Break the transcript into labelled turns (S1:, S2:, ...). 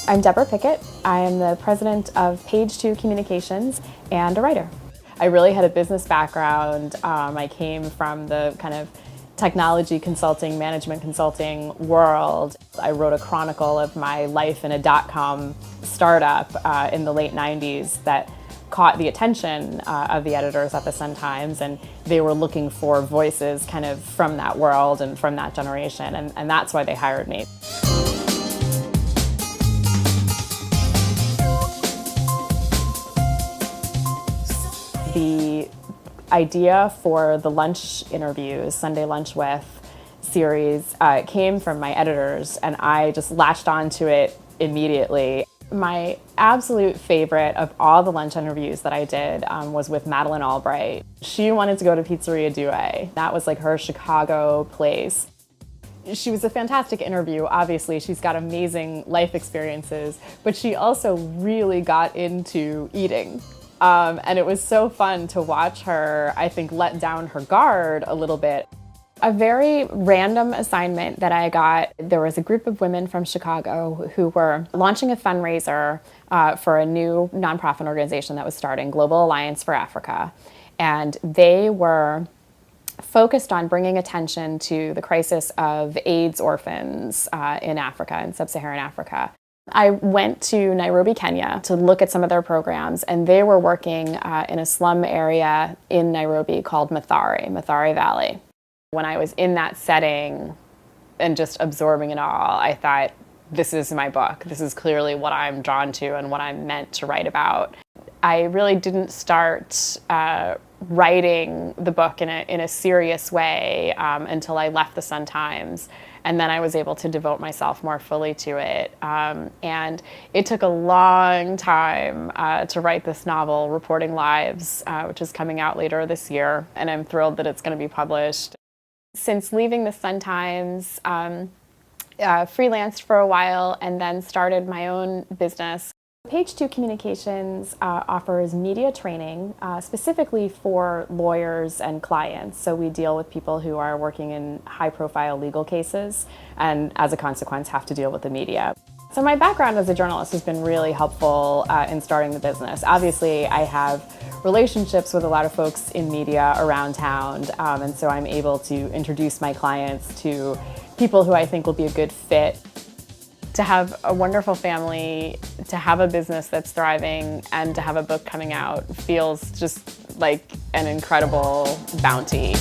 S1: I'm Debra Pickett. I am the president of Page 2 Communications and a writer. I really had a business background. I came from the kind of technology consulting, management consulting world. I wrote a chronicle of my life in a dot-com startup in the late 90s that caught the attention of the editors at the Sun-Times, and they were looking for voices kind of from that world and from that generation, and that's why they hired me. The idea for the lunch interviews, Sunday Lunch With series, came from my editors, and I just latched onto it immediately. My absolute favorite of all the lunch interviews that I did was with Madeleine Albright. She wanted to go to Pizzeria Due. That was like her Chicago place. She was a fantastic interview. Obviously, she's got amazing life experiences, but she also really got into eating. And it was so fun to watch her, I think, let down her guard a little bit. A very random assignment that I got, there was a group of women from Chicago who were launching a fundraiser for a new nonprofit organization that was starting, Global Alliance for Africa. And they were focused on bringing attention to the crisis of AIDS orphans in Africa, in sub-Saharan Africa. I went to Nairobi, Kenya to look at some of their programs, and they were working in a slum area in Nairobi called Mathare Valley. When I was in that setting and just absorbing it all, I thought, this is my book. This is clearly what I'm drawn to and what I'm meant to write about. I really didn't start writing the book in a serious way until I left the Sun-Times. And then I was able to devote myself more fully to it. And it took a long time to write this novel, Reporting Lives, which is coming out later this year. And I'm thrilled that it's going to be published. Since leaving the Sun-Times, freelanced for a while and then started my own business. Page 2 Communications offers media training specifically for lawyers and clients. So we deal with people who are working in high-profile legal cases and, as a consequence, have to deal with the media. So my background as a journalist has been really helpful in starting the business. Obviously, I have relationships with a lot of folks in media around town, and so I'm able to introduce my clients to people who I think will be a good fit. To have a wonderful family, to have a business that's thriving, and to have a book coming out feels just like an incredible bounty.